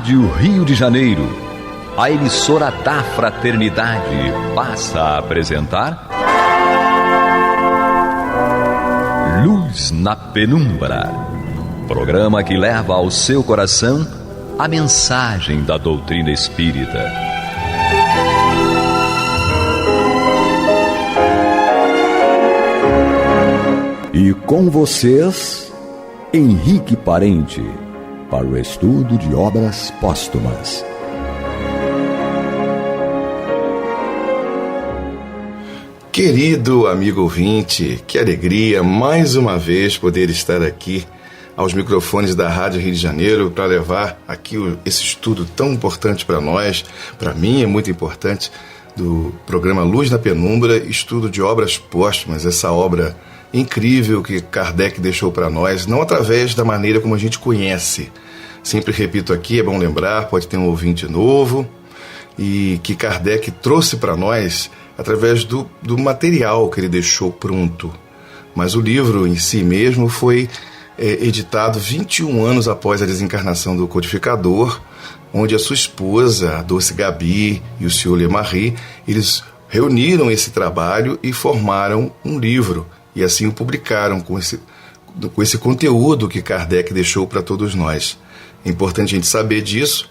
Rádio Rio de Janeiro, a emissora da Fraternidade, passa a apresentar Luz na Penumbra, programa que leva ao seu coração a mensagem da doutrina espírita. E com vocês, Henrique Parente, para o estudo de obras póstumas. Querido amigo ouvinte, que alegria mais uma vez poder estar aqui aos microfones da Rádio Rio de Janeiro para levar aqui esse estudo tão importante para nós, para mim é muito importante, do programa Luz na Penumbra, estudo de obras póstumas, essa obra incrível que Kardec deixou para nós, não através da maneira como a gente conhece. Sempre repito aqui, é bom lembrar, pode ter um ouvinte novo, e que Kardec trouxe para nós através do material que ele deixou pronto. Mas o livro em si mesmo foi editado 21 anos após a desencarnação do codificador, onde a sua esposa, a Dulce Gabi, e o Sr. Lemarie, eles reuniram esse trabalho e formaram um livro, e assim o publicaram com esse conteúdo que Kardec deixou para todos nós. É importante a gente saber disso,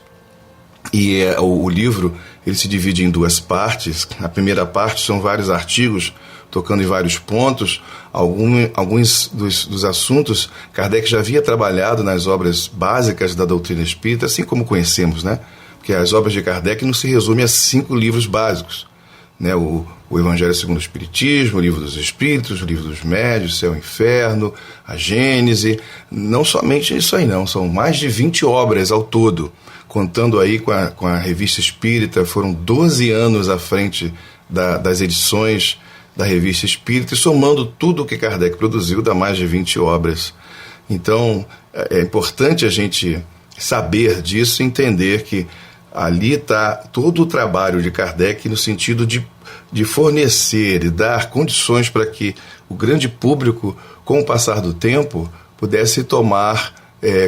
e o livro ele se divide em duas partes. A primeira parte são vários artigos tocando em vários pontos. Alguns dos assuntos Kardec já havia trabalhado nas obras básicas da doutrina espírita, assim como conhecemos, né? Porque as obras de Kardec não se resumem a 5 livros básicos, né? O Evangelho segundo o Espiritismo, o Livro dos Espíritos, o Livro dos Médios, Céu e Inferno, a Gênese. Não somente isso aí não, são mais de 20 obras ao todo. Contando aí com a Revista Espírita, foram 12 anos à frente das edições da Revista Espírita, e somando tudo o que Kardec produziu, dá mais de 20 obras. Então, é importante a gente saber disso e entender que ali está todo o trabalho de Kardec no sentido de fornecer e dar condições para que o grande público, com o passar do tempo, pudesse tomar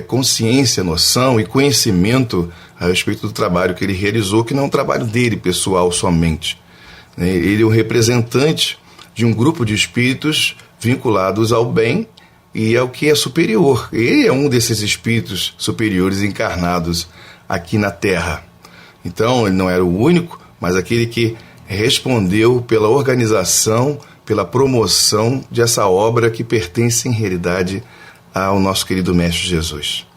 consciência, noção e conhecimento a respeito do trabalho que ele realizou, que não é um trabalho dele, pessoal, somente. Ele é um representante de um grupo de espíritos vinculados ao bem e ao que é superior. Ele é um desses espíritos superiores encarnados aqui na Terra. Então, ele não era o único, mas aquele que respondeu pela organização, pela promoção dessa obra que pertence, em realidade, ao nosso querido Mestre Jesus.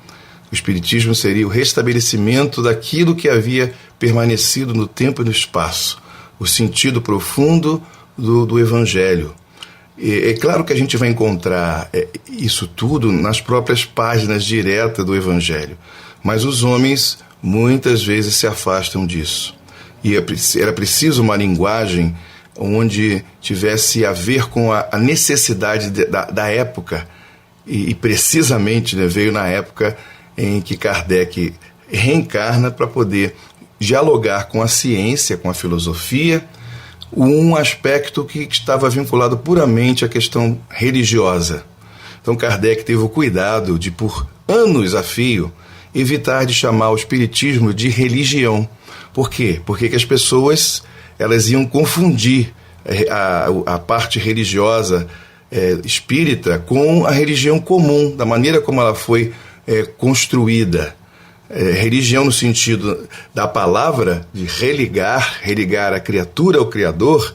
O Espiritismo seria o restabelecimento daquilo que havia permanecido no tempo e no espaço, o sentido profundo do Evangelho. É claro que a gente vai encontrar isso tudo nas próprias páginas diretas do Evangelho, mas os homens muitas vezes se afastam disso. E era preciso uma linguagem onde tivesse a ver com a necessidade da época, e precisamente, né, veio na época em que Kardec reencarna para poder dialogar com a ciência, com a filosofia, um aspecto que estava vinculado puramente à questão religiosa. Então Kardec teve o cuidado de, por anos a fio, evitar de chamar o espiritismo de religião. Por quê? Porque que as pessoas elas iam confundir a parte religiosa espírita com a religião comum, da maneira como ela foi construída. Religião no sentido da palavra, de religar a criatura ao Criador,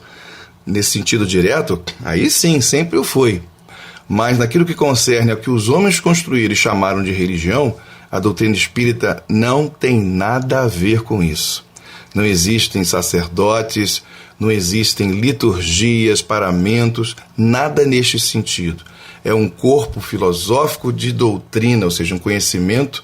nesse sentido direto, aí sim, sempre o foi. Mas naquilo que concerne ao que os homens construíram e chamaram de religião, a doutrina espírita não tem nada a ver com isso. Não existem sacerdotes, não existem liturgias, paramentos, nada neste sentido. É um corpo filosófico de doutrina, ou seja, um conhecimento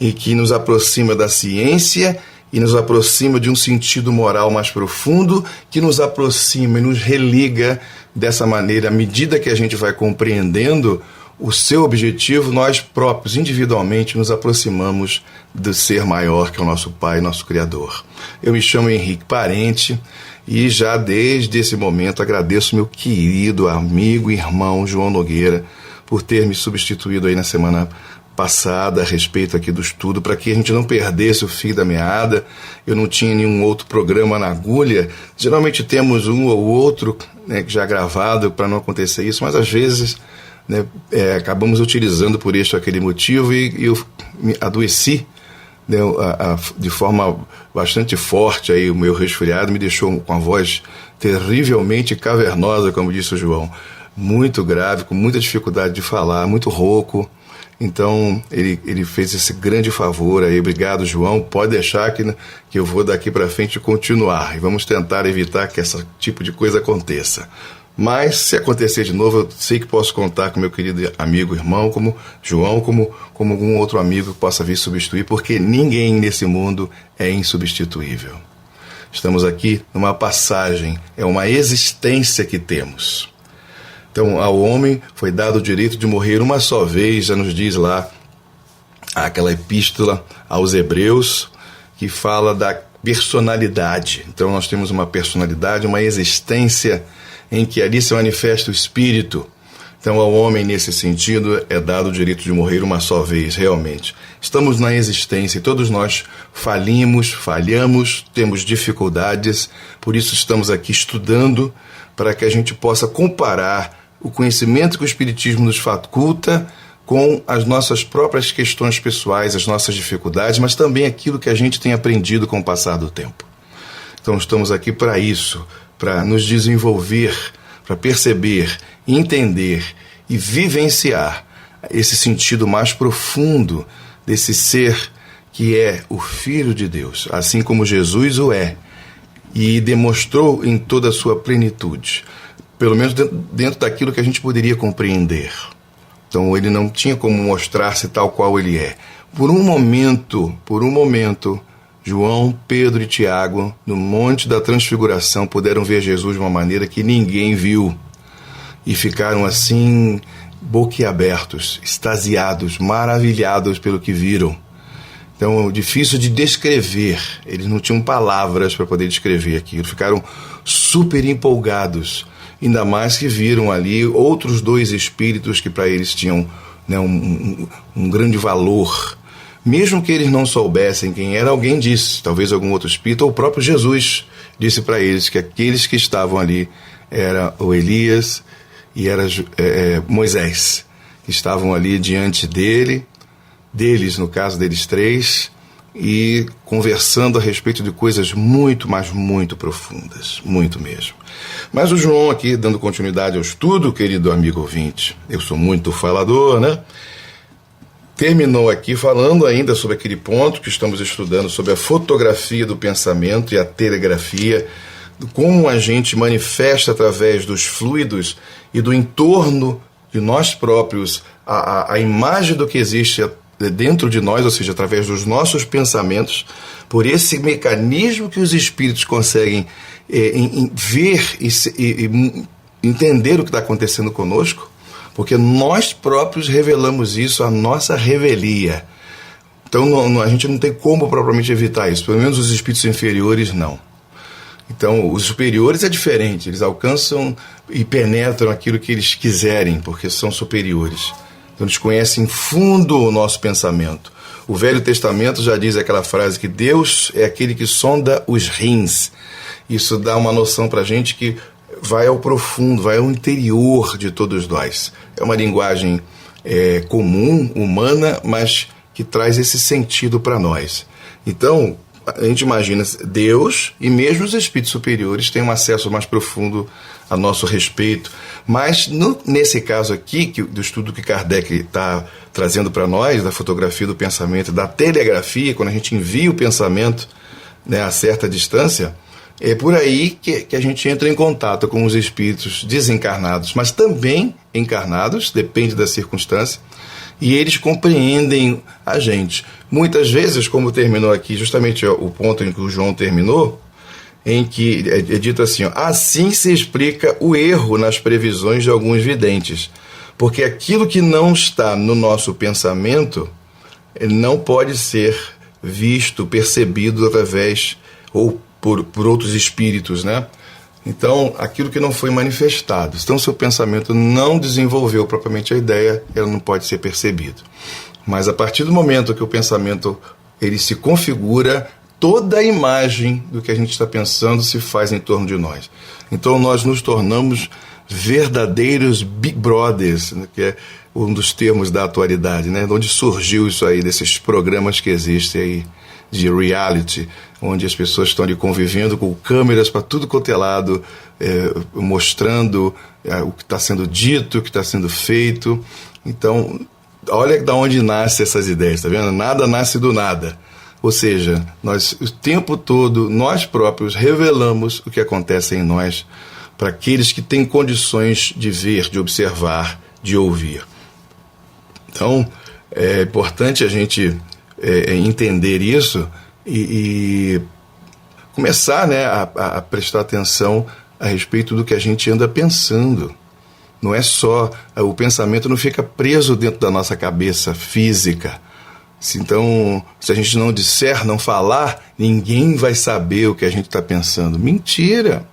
e que nos aproxima da ciência e nos aproxima de um sentido moral mais profundo, que nos aproxima e nos religa dessa maneira. À medida que a gente vai compreendendo o seu objetivo, nós próprios, individualmente, nos aproximamos do ser maior, que é o nosso Pai, nosso Criador. Eu me chamo Henrique Parente e já desde esse momento agradeço meu querido amigo e irmão João Nogueira por ter me substituído aí na semana passada a respeito aqui do estudo, para que a gente não perdesse o fio da meada. Eu não tinha nenhum outro programa na agulha. Geralmente temos um ou outro, né, já gravado para não acontecer isso, mas às vezes, né, acabamos utilizando por este ou aquele motivo e eu me adoeci, né, de forma bastante forte. Aí o meu resfriado me deixou com a voz terrivelmente cavernosa, como disse o João, muito grave, com muita dificuldade de falar, muito rouco. Então ele fez esse grande favor aí. Obrigado, João. Pode deixar que eu vou daqui para frente continuar e vamos tentar evitar que esse tipo de coisa aconteça. Mas se acontecer de novo, eu sei que posso contar com meu querido amigo, irmão, como João, como algum outro amigo que possa vir substituir, porque ninguém nesse mundo é insubstituível. Estamos aqui numa passagem, é uma existência que temos. Então, ao homem foi dado o direito de morrer uma só vez, já nos diz lá aquela epístola aos Hebreus, que fala da personalidade. Então, nós temos uma personalidade, uma existência em que ali se manifesta o Espírito. Então, ao homem, nesse sentido, é dado o direito de morrer uma só vez, realmente. Estamos na existência e todos nós falhamos, temos dificuldades, por isso estamos aqui estudando, para que a gente possa comparar o conhecimento que o Espiritismo nos faculta com as nossas próprias questões pessoais, as nossas dificuldades, mas também aquilo que a gente tem aprendido com o passar do tempo. Então estamos aqui para isso, para nos desenvolver, para perceber, entender e vivenciar esse sentido mais profundo desse ser que é o Filho de Deus, assim como Jesus o é, e demonstrou em toda a sua plenitude, pelo menos dentro daquilo que a gente poderia compreender. Então ele não tinha como mostrar-se tal qual ele é. Por um momento, João, Pedro e Tiago, no Monte da Transfiguração, puderam ver Jesus de uma maneira que ninguém viu. E ficaram assim, boquiabertos, extasiados, maravilhados pelo que viram. Então, difícil de descrever. Eles não tinham palavras para poder descrever aquilo. Ficaram super empolgados. Ainda mais que viram ali outros dois espíritos que para eles tinham, né, um grande valor. Mesmo que eles não soubessem quem era, alguém disse, talvez algum outro espírito, ou o próprio Jesus disse para eles que aqueles que estavam ali era o Elias e era Moisés, que estavam ali diante deles, no caso deles três, e conversando a respeito de coisas muito, mas muito profundas, muito mesmo. Mas o João aqui, dando continuidade ao estudo, querido amigo ouvinte, eu sou muito falador, né? Terminou aqui falando ainda sobre aquele ponto que estamos estudando, sobre a fotografia do pensamento e a telegrafia, como a gente manifesta através dos fluidos e do entorno de nós próprios a imagem do que existe dentro de nós, ou seja, através dos nossos pensamentos, por esse mecanismo que os espíritos conseguem ver e entender o que está acontecendo conosco, porque nós próprios revelamos isso, a nossa revelia. Então a gente não tem como propriamente evitar isso, pelo menos os espíritos inferiores não. Então os superiores é diferente, eles alcançam e penetram aquilo que eles quiserem, porque são superiores. Então eles conhecem fundo o nosso pensamento. O Velho Testamento já diz aquela frase que Deus é aquele que sonda os rins. Isso dá uma noção para a gente que vai ao profundo, vai ao interior de todos nós. É uma linguagem comum, humana, mas que traz esse sentido para nós. Então, a gente imagina Deus e mesmo os espíritos superiores têm um acesso mais profundo a nosso respeito. Mas, nesse caso aqui, do estudo que Kardec está trazendo para nós, da fotografia do pensamento, da telegrafia, quando a gente envia o pensamento, né, a certa distância, é por aí que a gente entra em contato com os espíritos desencarnados, mas também encarnados, depende da circunstância, e eles compreendem a gente. Muitas vezes, como terminou aqui, justamente o ponto em que o João terminou, em que é dito assim, assim se explica o erro nas previsões de alguns videntes, porque aquilo que não está no nosso pensamento não pode ser visto, percebido através ou por outros espíritos, né? Então, aquilo que não foi manifestado. Então, seu pensamento não desenvolveu propriamente a ideia, ela não pode ser percebido. Mas a partir do momento que o pensamento ele se configura, toda a imagem do que a gente está pensando se faz em torno de nós. Então nós nos tornamos verdadeiros Big Brothers, né, que é um dos termos da atualidade, né, onde surgiu isso aí, desses programas que existem aí de reality, onde as pessoas estão ali convivendo com câmeras para tudo quanto é lado, mostrando o que está sendo dito, o que está sendo feito. Então, olha de onde nascem essas ideias, tá vendo? Nada nasce do nada. Ou seja, nós o tempo todo, nós próprios revelamos o que acontece em nós para aqueles que têm condições de ver, de observar, de ouvir. Então, é importante a gente entender isso e começar, né, a prestar atenção a respeito do que a gente anda pensando. Não é só, o pensamento não fica preso dentro da nossa cabeça física. Então, se a gente não disser, não falar, ninguém vai saber o que a gente está pensando. Mentira!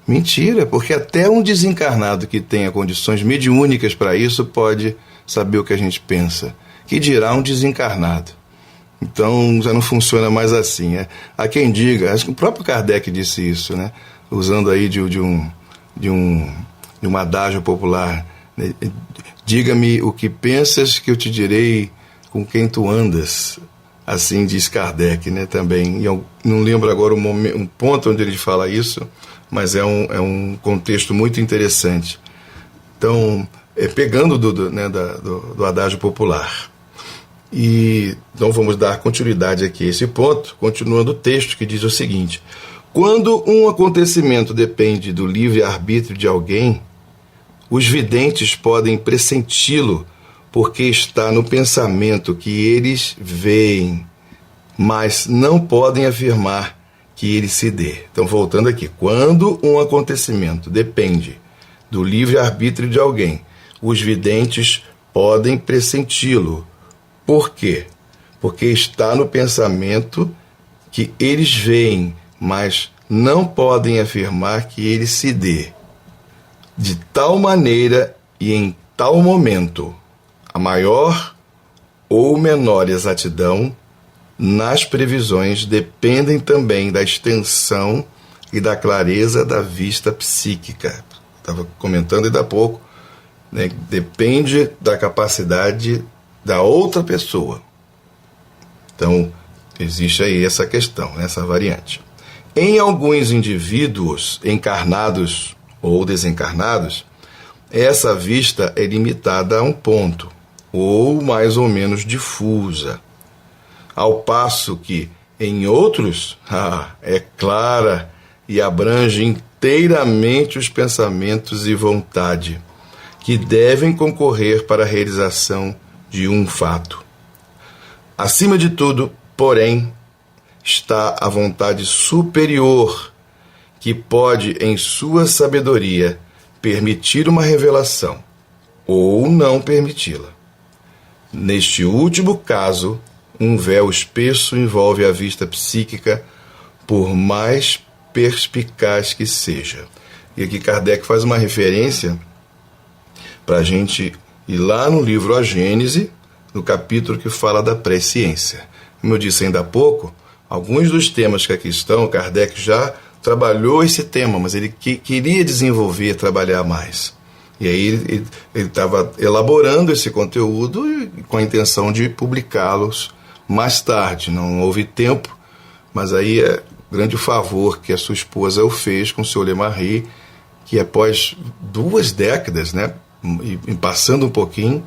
Mentira, porque até um desencarnado que tenha condições mediúnicas para isso pode saber o que a gente pensa. Que dirá um desencarnado? Então, já não funciona mais assim. Há quem diga, acho que o próprio Kardec disse isso, né? Usando aí de um adágio popular, né? Diga-me o que pensas que eu te direi com quem tu andas. Assim diz Kardec, né? Também. Eu não lembro agora um ponto onde ele fala isso, mas é um contexto muito interessante. Então, pegando do adágio popular. E então vamos dar continuidade aqui a esse ponto, continuando o texto que diz o seguinte: quando um acontecimento depende do livre-arbítrio de alguém, os videntes podem pressenti-lo porque está no pensamento que eles veem, mas não podem afirmar que ele se dê. Então, voltando aqui, quando um acontecimento depende do livre-arbítrio de alguém, os videntes podem pressenti-lo. Por quê? Porque está no pensamento que eles veem, mas não podem afirmar que ele se dê. De tal maneira e em tal momento, a maior ou menor exatidão nas previsões dependem também da extensão e da clareza da vista psíquica. Estava comentando ainda há pouco, né? Depende da capacidade da outra pessoa. Então, existe aí essa questão, essa variante. Em alguns indivíduos encarnados ou desencarnados, essa vista é limitada a um ponto, ou mais ou menos difusa, ao passo que, em outros, é clara e abrange inteiramente os pensamentos e vontade, que devem concorrer para a realização de um fato. Acima de tudo, porém, está a vontade superior, que pode, em sua sabedoria, permitir uma revelação, ou não permiti-la. Neste último caso, um véu espesso envolve a vista psíquica, por mais perspicaz que seja. E aqui Kardec faz uma referência para a gente ir lá no livro A Gênese, no capítulo que fala da presciência. Como eu disse ainda há pouco, alguns dos temas que aqui estão, Kardec já trabalhou esse tema, mas ele queria desenvolver, trabalhar mais. E aí ele estava elaborando esse conteúdo com a intenção de publicá-los mais tarde. Não houve tempo, mas aí é grande favor que a sua esposa o fez com o Sr. Lemarie, que após 2 décadas, né, e passando um pouquinho,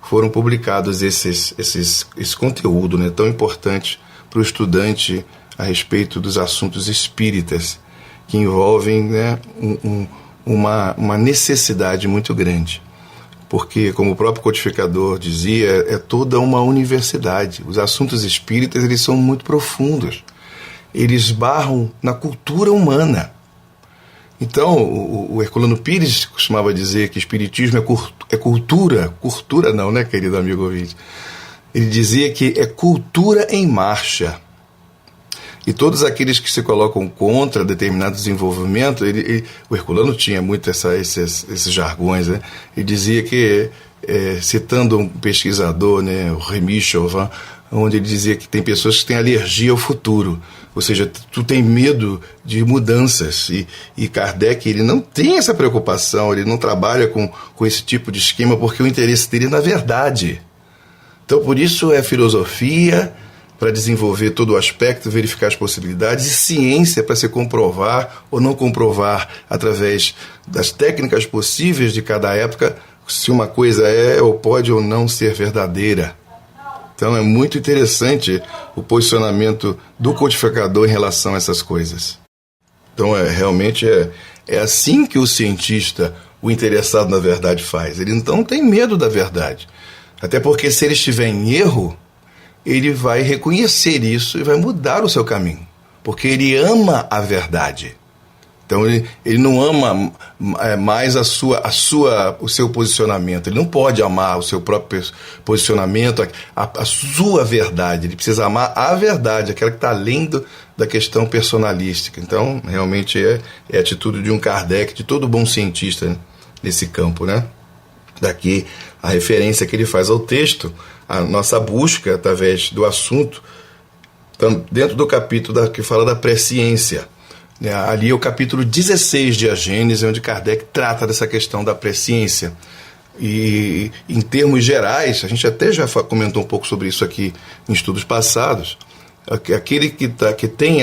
foram publicados esse conteúdo, né, tão importante para o estudante a respeito dos assuntos espíritas, que envolvem, né, uma necessidade muito grande. Porque, como o próprio codificador dizia, é toda uma universidade. Os assuntos espíritas, eles são muito profundos. Eles barram na cultura humana. Então, o Herculano Pires costumava dizer que espiritismo é cultura. Cultura não, né, querido amigo ouvinte? Ele dizia que é cultura em marcha. E todos aqueles que se colocam contra determinado desenvolvimento, o Herculano tinha muito esses jargões, né? Ele dizia que, citando um pesquisador, né, o Rémy Chauvin, onde ele dizia que tem pessoas que têm alergia ao futuro, ou seja, tu tem medo de mudanças, e Kardec, ele não tem essa preocupação, ele não trabalha com esse tipo de esquema, porque o interesse dele é na verdade. Então, por isso é filosofia, para desenvolver todo o aspecto, verificar as possibilidades, e ciência para se comprovar ou não comprovar, através das técnicas possíveis de cada época, se uma coisa é ou pode ou não ser verdadeira. Então é muito interessante o posicionamento do codificador em relação a essas coisas. Então realmente é assim que o cientista, o interessado na verdade, faz. Ele não tem medo da verdade. Até porque se ele estiver em erro, ele vai reconhecer isso e vai mudar o seu caminho, porque ele ama a verdade. Então ele não ama mais o seu posicionamento, ele não pode amar o seu próprio posicionamento, a sua verdade, ele precisa amar a verdade, aquela que está além da questão personalística. Então realmente é a atitude de um Kardec, de todo bom cientista, né, nesse campo, né? Daqui a referência que ele faz ao texto, a nossa busca através do assunto, dentro do capítulo que fala da presciência. Ali é o capítulo 16 de A Gênese, onde Kardec trata dessa questão da presciência. E em termos gerais, a gente até já comentou um pouco sobre isso aqui em estudos passados, aquele que tem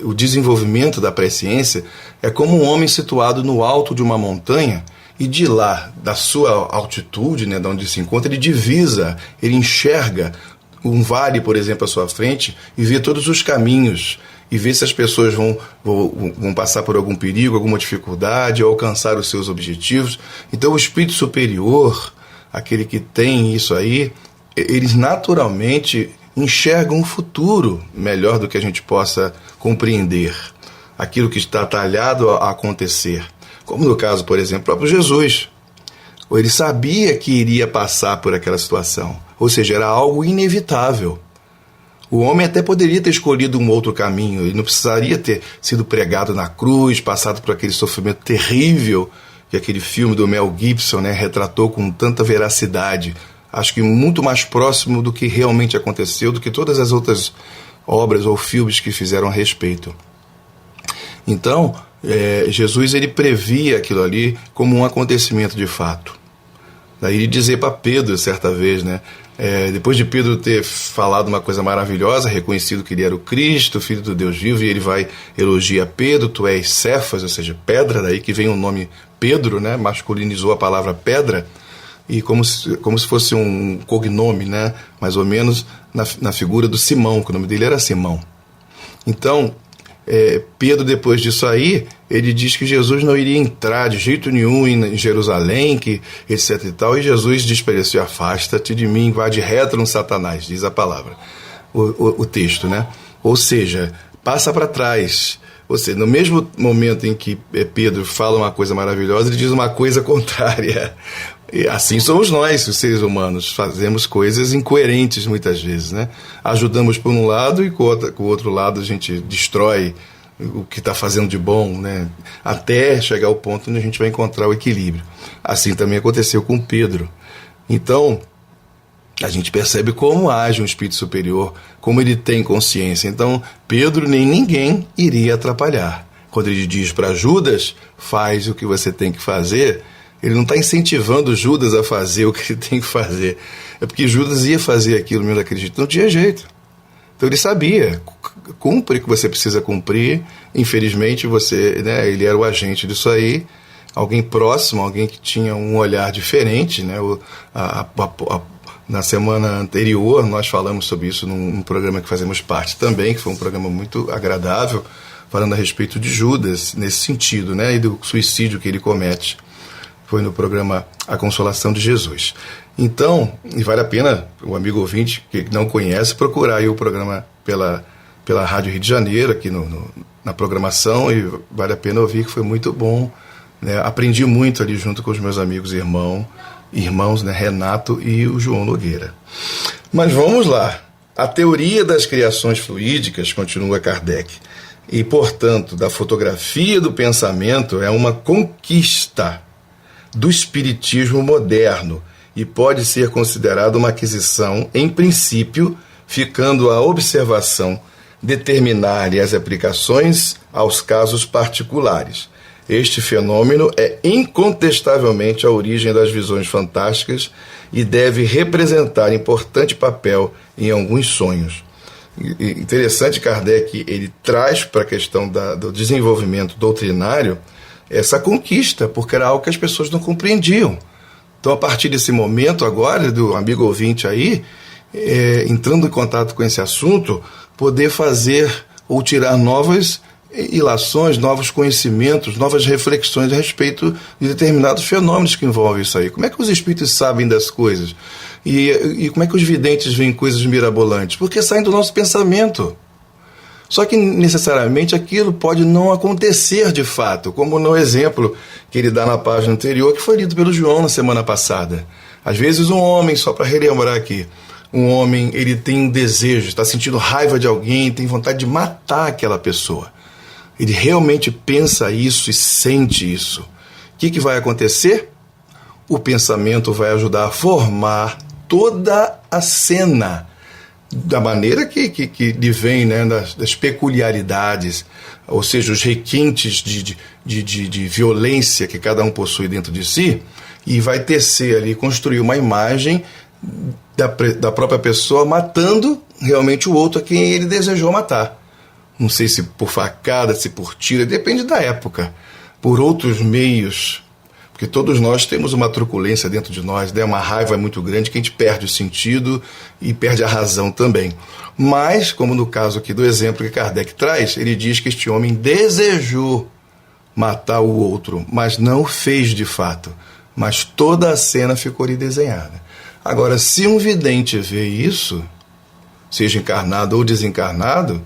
o desenvolvimento da presciência é como um homem situado no alto de uma montanha, e de lá, da sua altitude, né, de onde se encontra, ele divisa, ele enxerga um vale, por exemplo, à sua frente, e vê todos os caminhos, e vê se as pessoas vão passar por algum perigo, alguma dificuldade, ou alcançar os seus objetivos. Então o espírito superior, aquele que tem isso aí, eles naturalmente enxergam um futuro melhor do que a gente possa compreender, aquilo que está talhado a acontecer. Como no caso, por exemplo, do próprio Jesus. Ele sabia que iria passar por aquela situação, ou seja, era algo inevitável. O homem até poderia ter escolhido um outro caminho, ele não precisaria ter sido pregado na cruz, passado por aquele sofrimento terrível que aquele filme do Mel Gibson, né, retratou com tanta veracidade. Acho que muito mais próximo do que realmente aconteceu, do que todas as outras obras ou filmes que fizeram a respeito. Então, Jesus, ele previa aquilo ali como um acontecimento de fato. Daí ele dizer para Pedro, certa vez, né, depois de Pedro ter falado uma coisa maravilhosa, reconhecido que ele era o Cristo, filho do Deus vivo, e ele vai elogiar Pedro: tu és Cefas, ou seja, pedra, daí que vem o nome Pedro, né, masculinizou a palavra pedra, e como se fosse um cognome, né, mais ou menos na figura do Simão, que o nome dele era Simão. Então, Pedro, depois disso aí, ele diz que Jesus não iria entrar de jeito nenhum em Jerusalém, que etc e tal, e Jesus diz para ele assim: afasta-te de mim, vá de retro, Satanás, diz a palavra, o texto, né? Ou seja, passa para trás. Ou seja, no mesmo momento em que Pedro fala uma coisa maravilhosa, ele diz uma coisa contrária. E assim somos nós, os seres humanos, fazemos coisas incoerentes muitas vezes, né? Ajudamos por um lado e com o outro lado a gente destrói o que está fazendo de bom, né? Até chegar ao ponto onde a gente vai encontrar o equilíbrio. Assim também aconteceu com Pedro. Então, a gente percebe como age um espírito superior, como ele tem consciência. Então, Pedro nem ninguém iria atrapalhar. Quando ele diz para Judas: faz o que você tem que fazer, ele não está incentivando Judas a fazer o que ele tem que fazer. É porque Judas ia fazer aquilo mesmo daquele jeito. Não tinha jeito. Então ele sabia: cumpre o que você precisa cumprir. Infelizmente, né, ele era o agente disso aí. Alguém próximo, alguém que tinha um olhar diferente, né? Na semana anterior, nós falamos sobre isso num programa que fazemos parte também, que foi um programa muito agradável, falando a respeito de Judas, nesse sentido, né? E do suicídio que ele comete. Foi no programa A Consolação de Jesus. Então, e vale a pena o amigo ouvinte que não conhece procurar aí o programa pela Rádio Rio de Janeiro, aqui na programação, e vale a pena ouvir, que foi muito bom, né? Aprendi muito ali junto com os meus amigos e irmãos, né? Renato e o João Nogueira. Mas vamos lá. A teoria das criações fluídicas, continua Kardec, e, portanto, da fotografia do pensamento é uma conquista do espiritismo moderno e pode ser considerada uma aquisição, em princípio, ficando a observação determinar-lhe as aplicações aos casos particulares. Este fenômeno é incontestavelmente a origem das visões fantásticas e deve representar importante papel em alguns sonhos. Interessante, Kardec, ele traz para a questão do desenvolvimento doutrinário essa conquista, porque era algo que as pessoas não compreendiam. Então, a partir desse momento agora, do amigo ouvinte aí, entrando em contato com esse assunto, poder fazer ou tirar novas ilações, novos conhecimentos, novas reflexões a respeito de determinados fenômenos que envolvem isso aí. Como é que os espíritos sabem das coisas? E como é que os videntes veem coisas mirabolantes? Porque saem do nosso pensamento. Só que necessariamente aquilo pode não acontecer de fato, como no exemplo que ele dá na página anterior, que foi lido pelo João na semana passada. Às vezes um homem, só para relembrar aqui, um homem ele tem um desejo, está sentindo raiva de alguém, tem vontade de matar aquela pessoa. Ele realmente pensa isso e sente isso. O que vai acontecer? O pensamento vai ajudar a formar toda a cena, da maneira que lhe vem, né, das peculiaridades, ou seja, os requintes de violência que cada um possui dentro de si, e vai tecer ali, construir uma imagem da própria pessoa matando realmente o outro a quem ele desejou matar. Não sei se por facada, se por tiro, depende da época, por outros meios, porque todos nós temos uma truculência dentro de nós, né? Uma raiva muito grande que a gente perde o sentido e perde a razão também. Mas, como no caso aqui do exemplo que Kardec traz, ele diz que este homem desejou matar o outro, mas não fez de fato. Mas toda a cena ficou ali desenhada. Agora, se um vidente vê isso, seja encarnado ou desencarnado,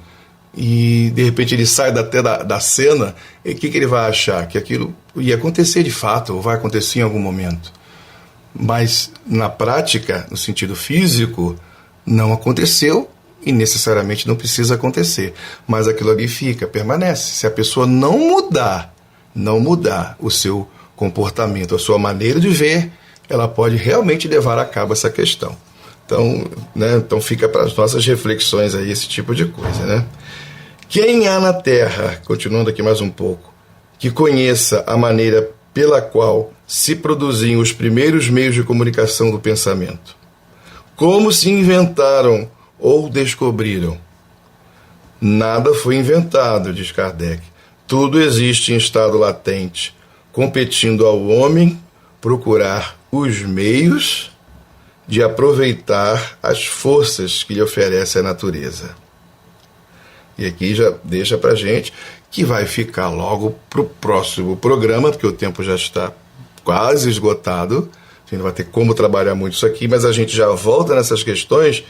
e de repente ele sai até da cena, o que ele vai achar? Que aquilo ia acontecer de fato, ou vai acontecer em algum momento. Mas na prática, no sentido físico, não aconteceu e necessariamente não precisa acontecer. Mas aquilo ali fica, permanece. Se a pessoa não mudar o seu comportamento, a sua maneira de ver, ela pode realmente levar a cabo essa questão. Então fica para as nossas reflexões aí esse tipo de coisa, né? Quem há na Terra, continuando aqui mais um pouco, que conheça a maneira pela qual se produziam os primeiros meios de comunicação do pensamento? Como se inventaram ou descobriram? Nada foi inventado, diz Kardec. Tudo existe em estado latente, competindo ao homem procurar os meios de aproveitar as forças que lhe oferece a natureza. E aqui já deixa pra gente que vai ficar logo pro próximo programa, porque o tempo já está quase esgotado, a gente não vai ter como trabalhar muito isso aqui, mas a gente já volta nessas questões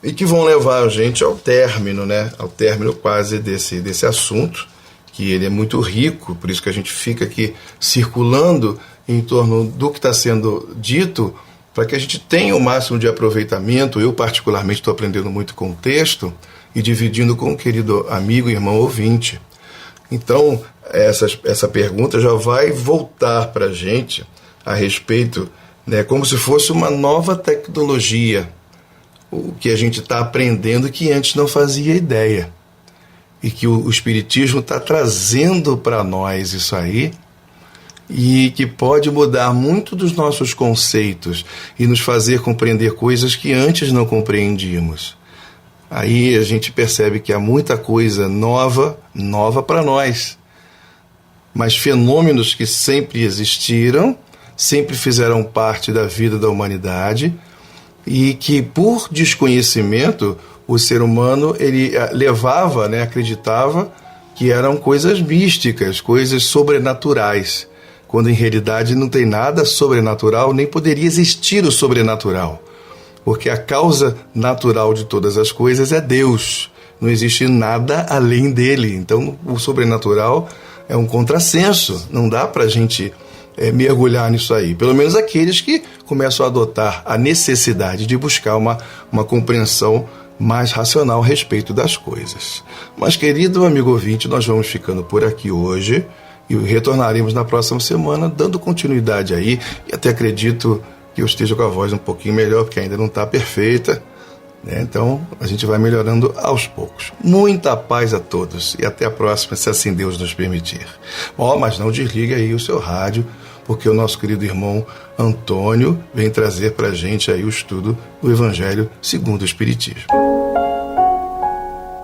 e que vão levar a gente ao término, né? Ao término quase desse assunto, que ele é muito rico, por isso que a gente fica aqui circulando em torno do que está sendo dito, para que a gente tenha o máximo de aproveitamento. Eu particularmente estou aprendendo muito com o texto e dividindo com o querido amigo e irmão ouvinte. Então, essa pergunta já vai voltar para a gente a respeito, né, como se fosse uma nova tecnologia, o que a gente está aprendendo que antes não fazia ideia. E que o Espiritismo está trazendo para nós isso aí, e que pode mudar muito dos nossos conceitos e nos fazer compreender coisas que antes não compreendíamos. Aí a gente percebe que há muita coisa nova para nós, mas fenômenos que sempre existiram, sempre fizeram parte da vida da humanidade e que por desconhecimento o ser humano ele levava, né, acreditava que eram coisas místicas, coisas sobrenaturais, quando em realidade não tem nada sobrenatural, nem poderia existir o sobrenatural, porque a causa natural de todas as coisas é Deus, não existe nada além dele. Então o sobrenatural é um contrassenso, não dá para a gente mergulhar nisso aí, pelo menos aqueles que começam a adotar a necessidade de buscar uma compreensão mais racional a respeito das coisas. Mas, querido amigo ouvinte, nós vamos ficando por aqui hoje e retornaremos na próxima semana, dando continuidade aí, e até acredito que eu esteja com a voz um pouquinho melhor, porque ainda não está perfeita, né? Então a gente vai melhorando aos poucos. Muita paz a todos e até a próxima, se assim Deus nos permitir. Mas não desligue aí o seu rádio, porque o nosso querido irmão Antônio vem trazer para a gente aí o estudo do Evangelho segundo o Espiritismo.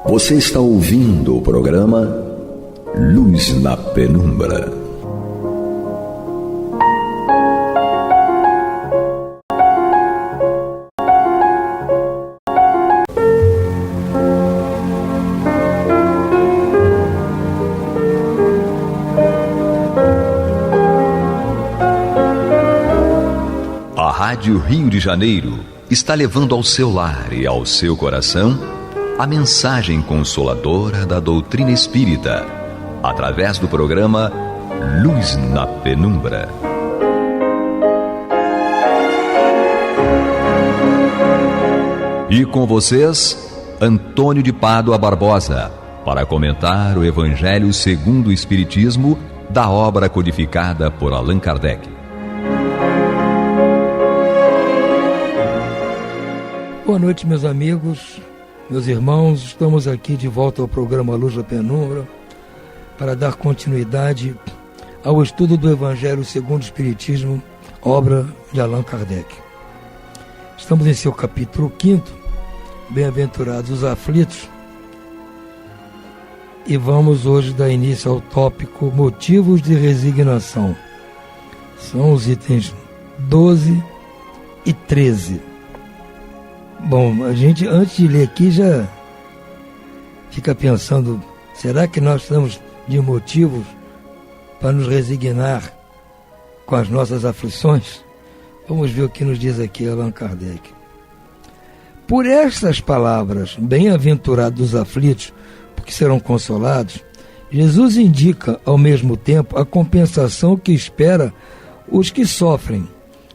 Você está ouvindo o programa Luz na Penumbra. A Rádio Rio de Janeiro está levando ao seu lar e ao seu coração a mensagem consoladora da doutrina espírita, através do programa Luz na Penumbra. E com vocês, Antônio de Pádua Barbosa, para comentar o Evangelho segundo o Espiritismo, da obra codificada por Allan Kardec. Boa noite, meus amigos, meus irmãos. Estamos aqui de volta ao programa Luz na Penumbra para dar continuidade ao estudo do Evangelho segundo o Espiritismo, obra de Allan Kardec. Estamos em seu capítulo 5º, Bem-aventurados os aflitos, e vamos hoje dar início ao tópico Motivos de Resignação. São os itens 12 e 13. Bom, a gente, antes de ler aqui, já fica pensando, será que nós estamos de motivos para nos resignar com as nossas aflições? Vamos ver o que nos diz aqui Allan Kardec. Por estas palavras, bem-aventurados os aflitos, porque serão consolados, Jesus indica, ao mesmo tempo, a compensação que espera os que sofrem,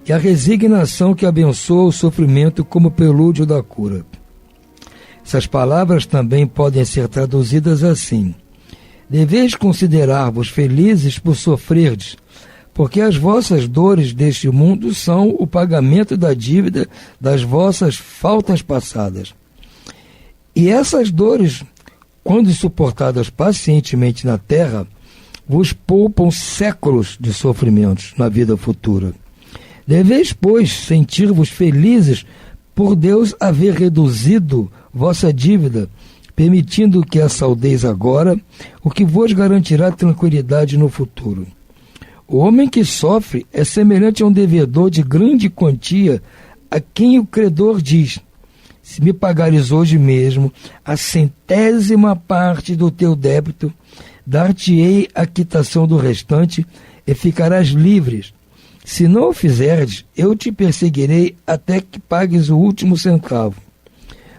e a resignação que abençoa o sofrimento como prelúdio da cura. Essas palavras também podem ser traduzidas assim: deveis considerar-vos felizes por sofrerdes, porque as vossas dores deste mundo são o pagamento da dívida das vossas faltas passadas. E essas dores, quando suportadas pacientemente na terra, vos poupam séculos de sofrimentos na vida futura. Deveis, pois, sentir-vos felizes por Deus haver reduzido vossa dívida, permitindo que a saldeis agora, o que vos garantirá tranquilidade no futuro. O homem que sofre é semelhante a um devedor de grande quantia, a quem o credor diz: se me pagares hoje mesmo a 100ª parte do teu débito, dar-te-ei a quitação do restante e ficarás livres. Se não o fizerdes, eu te perseguirei até que pagues o último centavo.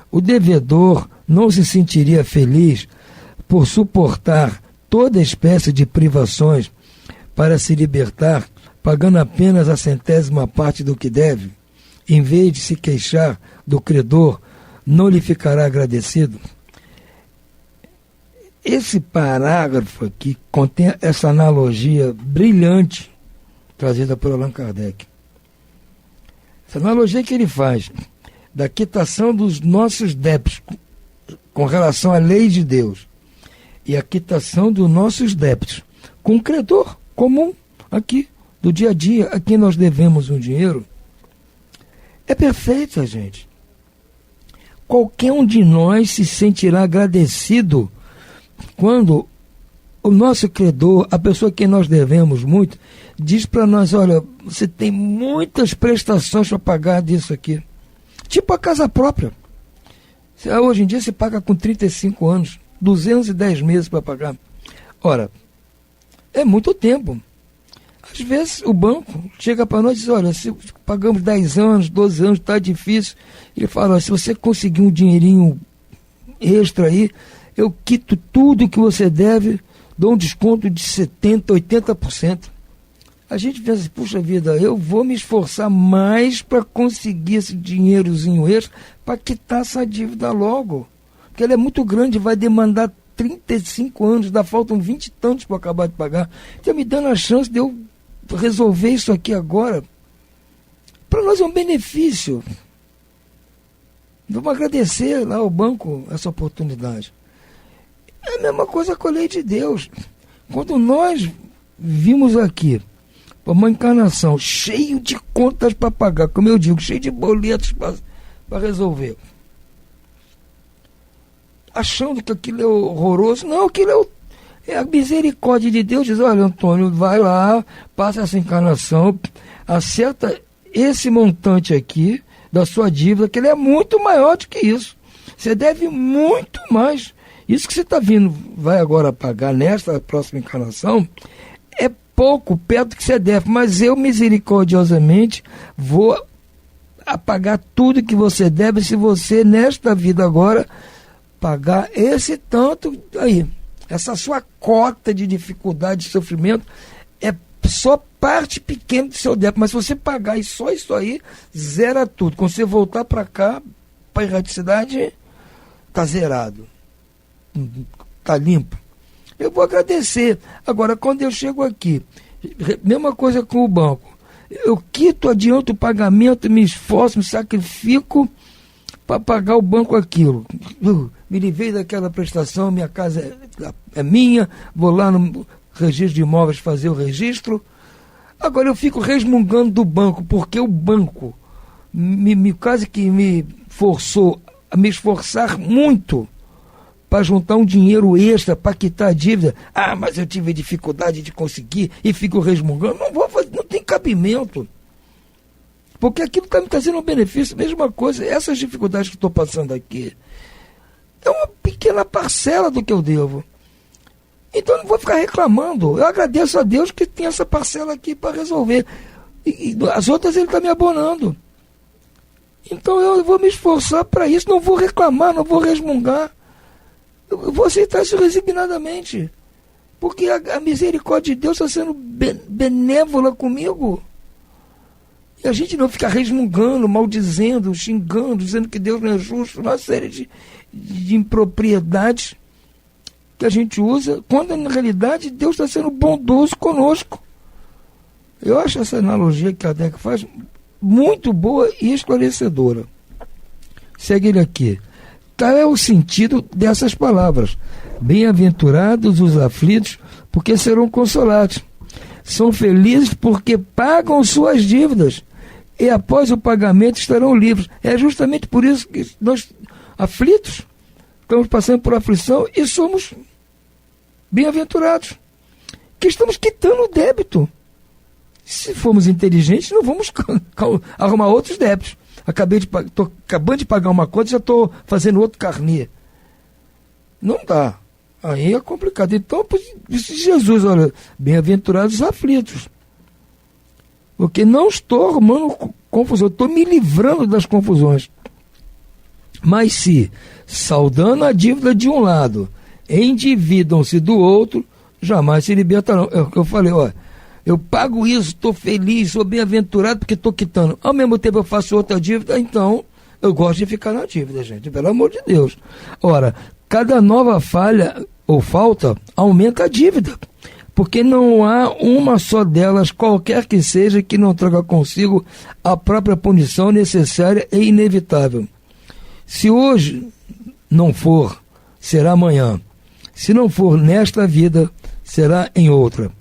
O devedor não se sentiria feliz por suportar toda espécie de privações para se libertar, pagando apenas a 100ª parte do que deve? Em vez de se queixar do credor, não lhe ficará agradecido? Esse parágrafo aqui contém essa analogia brilhante trazida por Allan Kardec. Essa analogia que ele faz da quitação dos nossos débitos com relação à lei de Deus e a quitação dos nossos débitos com o credor comum aqui, do dia a dia, a quem nós devemos um dinheiro, é perfeita, gente. Qualquer um de nós se sentirá agradecido quando o nosso credor, a pessoa a quem nós devemos muito, diz para nós: olha, você tem muitas prestações para pagar disso aqui. Tipo a casa própria. Hoje em dia se paga com 35 anos, 210 meses para pagar. Ora, é muito tempo. Às vezes o banco chega para nós e diz: olha, se pagamos 10 anos, 12 anos, está difícil. Ele fala: se você conseguir um dinheirinho extra aí, eu quito tudo que você deve, dou um desconto de 70%, 80%. a gente pensa, puxa vida, eu vou me esforçar mais para conseguir esse dinheirozinho extra para quitar essa dívida logo. Porque ela é muito grande, vai demandar 35 anos, ainda faltam 20 e tantos para acabar de pagar. Então me dando a chance de eu resolver isso aqui agora. Para nós é um benefício. Vamos agradecer lá ao banco essa oportunidade. É a mesma coisa com a lei de Deus. Quando nós vimos aqui uma encarnação cheio de contas para pagar, como eu digo, cheio de boletos para resolver, achando que aquilo é horroroso. Não, aquilo é a misericórdia de Deus. Diz, olha, Antônio, vai lá, passa essa encarnação, acerta esse montante aqui da sua dívida, que ele é muito maior do que isso. Você deve muito mais. Isso que você está vindo, vai agora pagar nesta próxima encarnação, é pouco, perto do que você deve, mas eu misericordiosamente vou apagar tudo que você deve, se você nesta vida agora pagar esse tanto aí. Essa sua cota de dificuldade, de sofrimento, é só parte pequena do seu débito, mas se você pagar só isso aí, zera tudo. Quando você voltar para cá, para a erraticidade, está zerado. Está limpo. Eu vou agradecer. Agora, quando eu chego aqui, mesma coisa com o banco, eu quito, adianto o pagamento, me esforço, me sacrifico para pagar o banco aquilo. Me livrei daquela prestação, minha casa é minha, vou lá no registro de imóveis fazer o registro. Agora eu fico resmungando do banco, porque o banco quase que me forçou a me esforçar muito para juntar um dinheiro extra para quitar a dívida. Ah, mas eu tive dificuldade de conseguir e fico resmungando. Não vou fazer, não tem cabimento. Porque aquilo está me trazendo um benefício. Mesma coisa, essas dificuldades que estou passando aqui é uma pequena parcela do que eu devo. Então eu não vou ficar reclamando. Eu agradeço a Deus que tem essa parcela aqui para resolver. E as outras ele está me abonando. Então eu vou me esforçar para isso. Não vou reclamar, não vou resmungar. Eu vou aceitar isso resignadamente. Porque a misericórdia de Deus está sendo benévola comigo. E a gente não fica resmungando, maldizendo, xingando, dizendo que Deus não é justo, uma série de impropriedades que a gente usa, quando na realidade Deus está sendo bondoso conosco. Eu acho essa analogia que a Kardec faz muito boa e esclarecedora. Segue ele aqui. Tal é o sentido dessas palavras. Bem-aventurados os aflitos, porque serão consolados. São felizes porque pagam suas dívidas e após o pagamento estarão livres. É justamente por isso que nós, aflitos, estamos passando por aflição e somos bem-aventurados, que estamos quitando o débito. Se formos inteligentes, não vamos arrumar outros débitos. Estou acabando de pagar uma conta e já estou fazendo outro carnê. Não dá. Aí é complicado. Então, disse Jesus, olha, bem-aventurados os aflitos. Porque não estou arrumando confusão, estou me livrando das confusões. Mas se, saudando a dívida de um lado, endividam-se do outro, jamais se libertarão. É o que eu falei, olha, eu pago isso, estou feliz, sou bem-aventurado porque estou quitando. Ao mesmo tempo eu faço outra dívida, então eu gosto de ficar na dívida, gente, pelo amor de Deus. Ora, cada nova falha ou falta aumenta a dívida, porque não há uma só delas, qualquer que seja, que não traga consigo a própria punição necessária e inevitável. Se hoje não for, será amanhã. Se não for nesta vida, será em outra.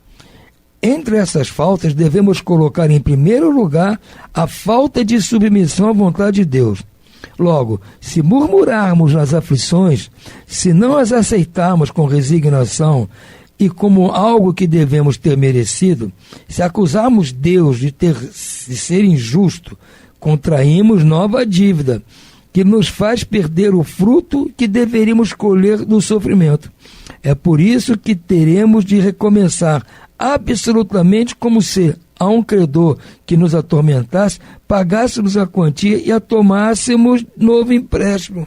Entre essas faltas, devemos colocar em primeiro lugar a falta de submissão à vontade de Deus. Logo, se murmurarmos nas aflições, se não as aceitarmos com resignação e como algo que devemos ter merecido, se acusarmos Deus de ser injusto, contraímos nova dívida, que nos faz perder o fruto que deveríamos colher do sofrimento. É por isso que teremos de recomeçar absolutamente como se a um credor que nos atormentasse, pagássemos a quantia e a tomássemos novo empréstimo.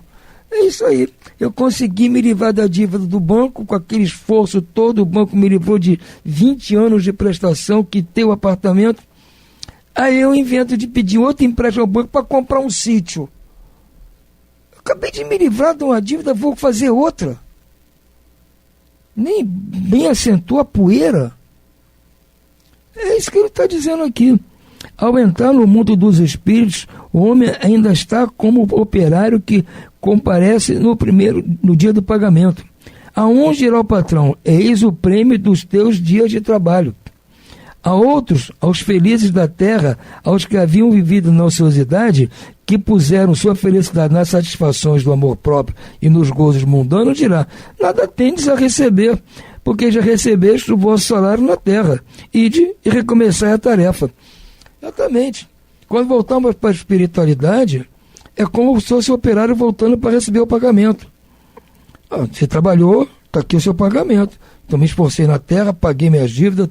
É isso aí. Eu consegui me livrar da dívida do banco, com aquele esforço todo, o banco me livrou de 20 anos de prestação, quitei o apartamento. Aí eu invento de pedir outro empréstimo ao banco para comprar um sítio. Eu acabei de me livrar de uma dívida, vou fazer outra. Nem bem assentou a poeira. É isso que ele está dizendo aqui. Ao entrar no mundo dos espíritos, o homem ainda está como operário que comparece no dia do pagamento. A uns dirá o patrão: eis o prêmio dos teus dias de trabalho. A outros, aos felizes da terra, aos que haviam vivido na ociosidade, que puseram sua felicidade nas satisfações do amor próprio e nos gozos mundanos, dirá: nada tendes a receber, porque já recebeste o vosso salário na terra. Ide e recomeçai a tarefa. Exatamente. Quando voltamos para a espiritualidade, é como se fosse o operário voltando para receber o pagamento. Você trabalhou, está aqui o seu pagamento. Então me esforcei na terra, paguei minhas dívidas,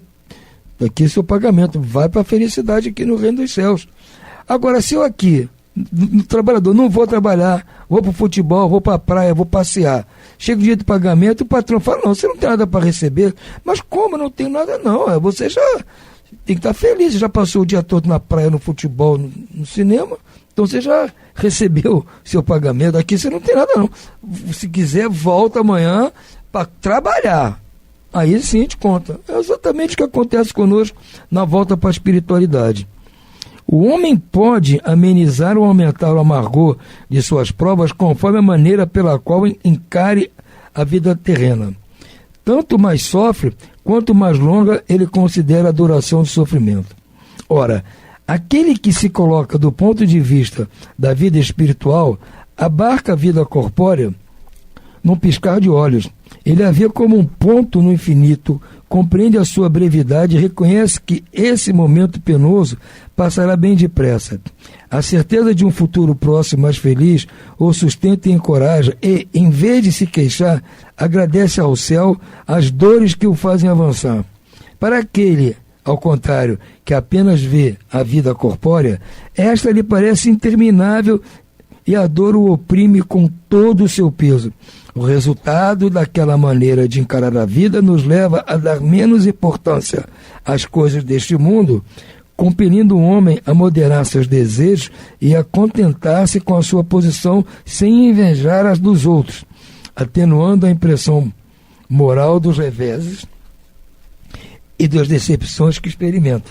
está aqui o seu pagamento. Vai para a felicidade aqui no reino dos céus. Agora, se eu aqui, no trabalhador, não vou trabalhar, vou para o futebol, vou para a praia, vou passear, chega o dia do pagamento, o patrão fala: não, você não tem nada para receber. Mas como não tem nada? Não, você já tem que estar feliz, você já passou o dia todo na praia, no futebol, no cinema, então você já recebeu seu pagamento. Aqui você não tem nada não. Se quiser, volta amanhã para trabalhar. Aí sim a gente conta. É exatamente o que acontece conosco na volta para a espiritualidade. O homem pode amenizar ou aumentar o amargor de suas provas conforme a maneira pela qual encare a vida terrena. Tanto mais sofre, quanto mais longa ele considera a duração do sofrimento. Ora, aquele que se coloca do ponto de vista da vida espiritual abarca a vida corpórea num piscar de olhos. Ele a vê como um ponto no infinito, compreende a sua brevidade e reconhece que esse momento penoso passará bem depressa. A certeza de um futuro próximo mais feliz o sustenta e encoraja e, em vez de se queixar, agradece ao céu as dores que o fazem avançar. Para aquele, ao contrário, que apenas vê a vida corpórea, esta lhe parece interminável e a dor o oprime com todo o seu peso. O resultado daquela maneira de encarar a vida nos leva a dar menos importância às coisas deste mundo, compelindo o homem a moderar seus desejos e a contentar-se com a sua posição sem invejar as dos outros, atenuando a impressão moral dos reveses e das decepções que experimenta.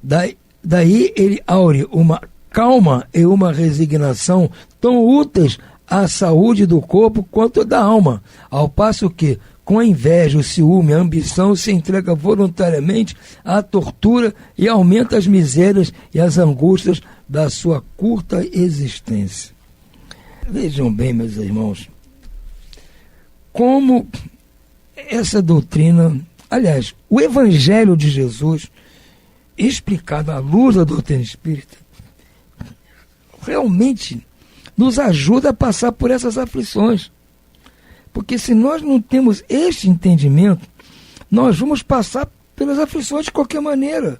Daí ele aure uma calma e uma resignação tão úteis à saúde do corpo quanto da alma, ao passo que, com a inveja, o ciúme, a ambição, se entrega voluntariamente à tortura e aumenta as misérias e as angústias da sua curta existência. Vejam bem, meus irmãos, como essa doutrina, aliás, o Evangelho de Jesus, explicado à luz da doutrina espírita, realmente nos ajuda a passar por essas aflições. Porque se nós não temos este entendimento, nós vamos passar pelas aflições de qualquer maneira.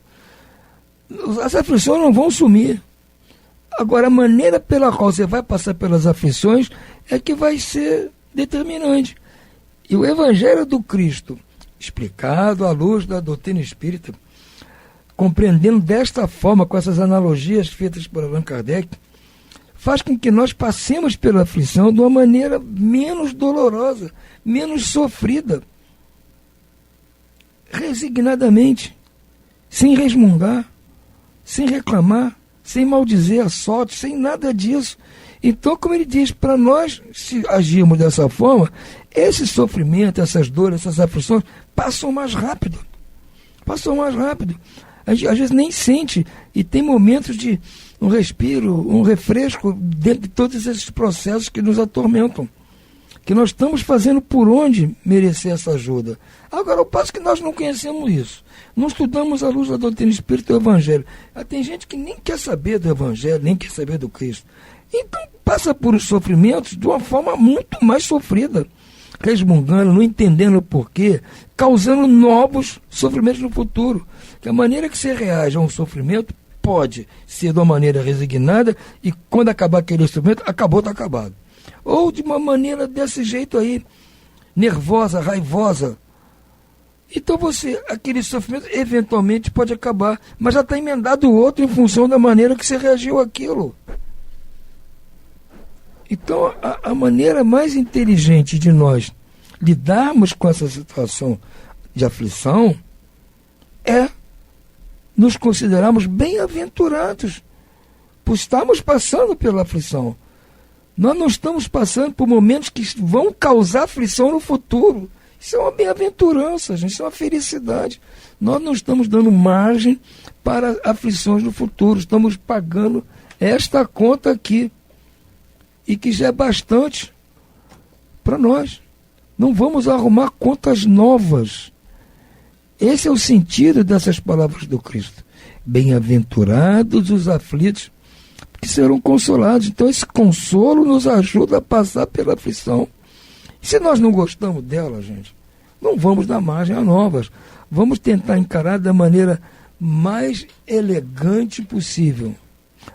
As aflições não vão sumir. Agora, a maneira pela qual você vai passar pelas aflições é que vai ser determinante. E o Evangelho do Cristo, explicado à luz da doutrina espírita, compreendendo desta forma, com essas analogias feitas por Allan Kardec, faz com que nós passemos pela aflição de uma maneira menos dolorosa, menos sofrida, resignadamente, sem resmungar, sem reclamar, sem maldizer a sorte, sem nada disso. Então, como ele diz, para nós, se agirmos dessa forma, esse sofrimento, essas dores, essas aflições passam mais rápido. Passam mais rápido. A gente, às vezes, nem sente, e tem momentos de um respiro, um refresco dentro de todos esses processos que nos atormentam, que nós estamos fazendo por onde merecer essa ajuda. Agora, ao passo que nós não conhecemos isso, não estudamos à luz da doutrina espírita do Evangelho. Tem gente que nem quer saber do Evangelho, nem quer saber do Cristo. Então, passa por os sofrimentos de uma forma muito mais sofrida, resmungando, não entendendo o porquê, causando novos sofrimentos no futuro. Que a maneira que você reage a um sofrimento pode ser de uma maneira resignada e quando acabar aquele sofrimento, acabou, está acabado. ou de uma maneira desse jeito aí, nervosa, raivosa. Então aquele sofrimento eventualmente pode acabar, mas já está emendado o outro em função da maneira que você reagiu àquilo. Então a maneira mais inteligente de nós lidarmos com essa situação de aflição é nos considerarmos bem-aventurados por estarmos passando pela aflição. Nós não estamos passando por momentos que vão causar aflição no futuro. Isso é uma bem-aventurança, gente, isso é uma felicidade. Nós não estamos dando margem para aflições no futuro, estamos pagando esta conta aqui, e que já é bastante para nós. Não vamos arrumar contas novas. Esse é o sentido dessas palavras do Cristo. Bem-aventurados os aflitos, que serão consolados. Então esse consolo nos ajuda a passar pela aflição. Se nós não gostamos dela, gente, não vamos dar margem a novas. Vamos tentar encarar da maneira mais elegante possível,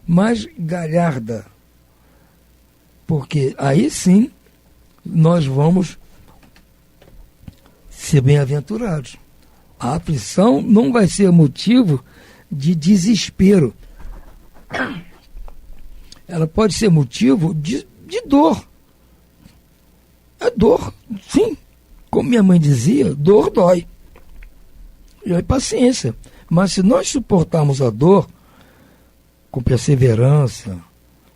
mais galharda. Porque aí sim nós vamos ser bem-aventurados. A aflição não vai ser motivo de desespero. Ela pode ser motivo de dor. É dor, sim. Como minha mãe dizia, dor dói. E aí paciência. Mas se nós suportarmos a dor com perseverança,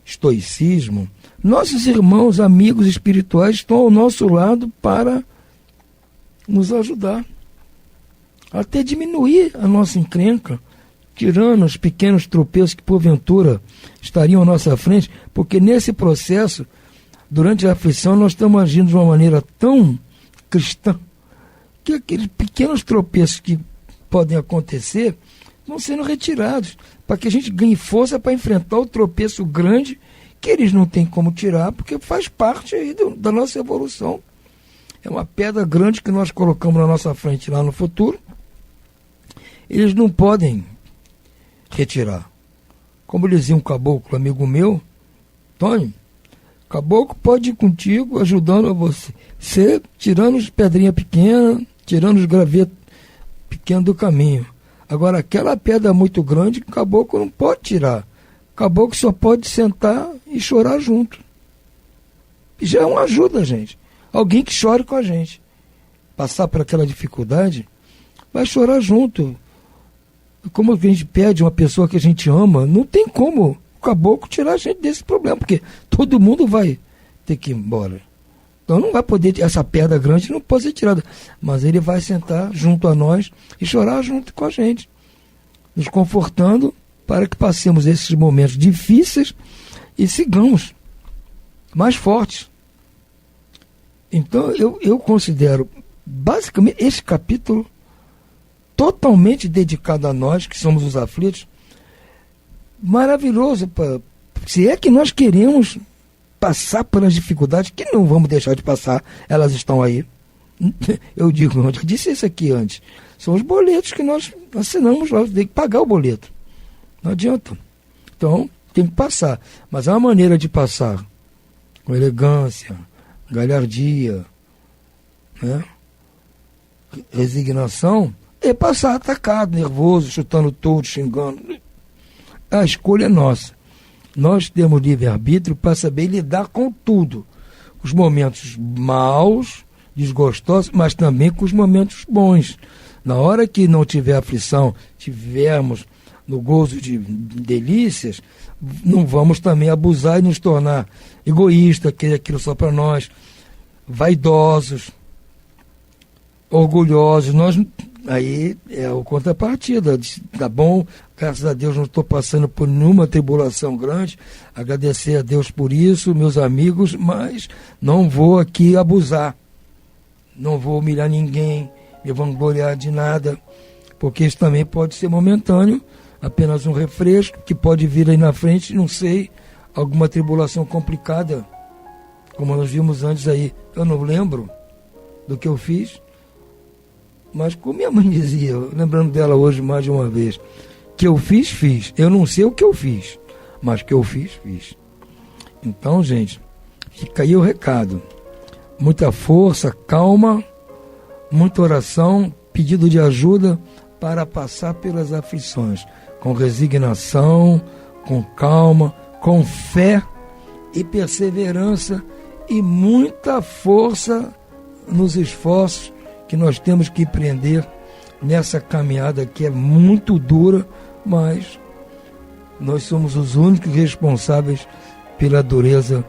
estoicismo, nossos irmãos, amigos espirituais estão ao nosso lado para nos ajudar. Até diminuir a nossa encrenca, tirando os pequenos tropeços que porventura estariam à nossa frente, porque nesse processo, durante a aflição, nós estamos agindo de uma maneira tão cristã, que aqueles pequenos tropeços que podem acontecer vão sendo retirados, para que a gente ganhe força para enfrentar o tropeço grande, que eles não têm como tirar, porque faz parte aí da nossa evolução. É uma pedra grande que nós colocamos na nossa frente lá no futuro, eles não podem retirar. Como dizia um caboclo, amigo meu, Tony, caboclo pode ir contigo, ajudando a você, tirando as pedrinhas pequenas, tirando os gravetos pequenos do caminho. Agora, aquela pedra muito grande, o caboclo não pode tirar. O caboclo só pode sentar e chorar junto. E já é uma ajuda, gente. Alguém que chore com a gente. Passar por aquela dificuldade, vai chorar junto. Como a gente pede uma pessoa que a gente ama, não tem como o caboclo tirar a gente desse problema, porque todo mundo vai ter que ir embora. Então não vai poder, essa pedra grande não pode ser tirada, mas ele vai sentar junto a nós e chorar junto com a gente, nos confortando para que passemos esses momentos difíceis e sigamos mais fortes. Então eu considero basicamente esse capítulo totalmente dedicado a nós, que somos os aflitos, maravilhoso, se é que nós queremos passar pelas dificuldades, que não vamos deixar de passar, elas estão aí. Eu digo, eu disse isso aqui antes, são os boletos que nós assinamos lá, tem que pagar o boleto, não adianta. Então, tem que passar, mas há uma maneira de passar com elegância, galhardia, né? Resignação, é passar atacado, nervoso, chutando tudo, xingando. A escolha é nossa. Nós temos livre-arbítrio para saber lidar com tudo. Os momentos maus, desgostosos, mas também com os momentos bons. Na hora que não tiver aflição, tivermos no gozo de delícias, não vamos também abusar e nos tornar egoístas, querer aquilo só para nós, vaidosos, orgulhosos. Aí é o contrapartida. Tá bom, graças a Deus não estou passando por nenhuma tribulação grande, agradecer a Deus por isso, meus amigos, mas não vou aqui abusar, não vou humilhar ninguém, me vangloriar de nada, porque isso também pode ser momentâneo, apenas um refresco, que pode vir aí na frente, não sei, alguma tribulação complicada, como nós vimos antes aí. Eu não lembro do que eu fiz, mas como minha mãe dizia, lembrando dela hoje mais de uma vez, que eu fiz. Eu não sei o que eu fiz, mas que eu fiz. Então, gente, Fica aí o recado. Muita força, calma, muita oração, pedido de ajuda para passar pelas aflições, com resignação, com calma, com fé e perseverança e muita força nos esforços que nós temos que empreender nessa caminhada que é muito dura, mas nós somos os únicos responsáveis pela dureza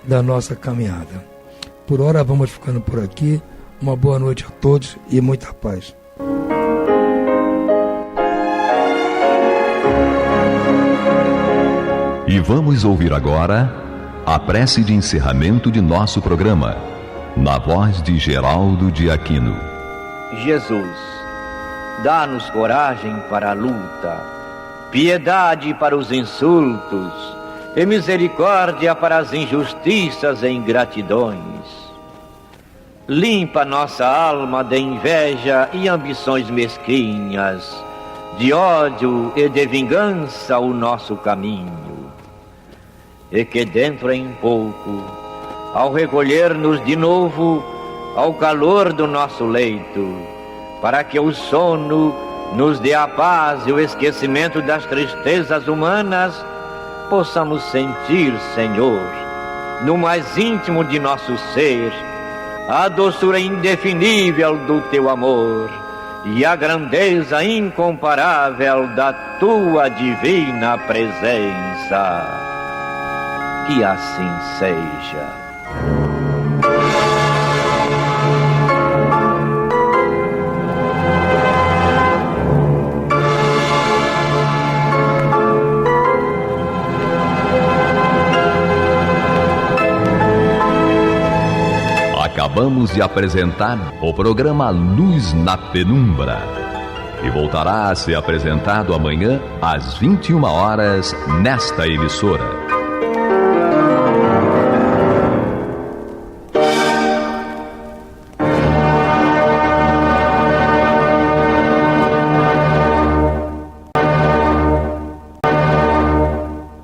da nossa caminhada. Por hora vamos ficando por aqui. Uma boa noite a todos e muita paz. E vamos ouvir agora a prece de encerramento de nosso programa, na voz de Geraldo de Aquino. Jesus, dá-nos coragem para a luta, piedade para os insultos e misericórdia para as injustiças e ingratidões. Limpa nossa alma de inveja e ambições mesquinhas, de ódio e de vingança o nosso caminho. E que dentro em pouco, ao recolher-nos de novo ao calor do nosso leito, para que o sono nos dê a paz e o esquecimento das tristezas humanas, possamos sentir, Senhor, no mais íntimo de nosso ser, a doçura indefinível do Teu amor e a grandeza incomparável da Tua divina presença. Que assim seja. Acabamos de apresentar o programa Luz na Penumbra, que voltará a ser apresentado amanhã às 21 horas nesta emissora.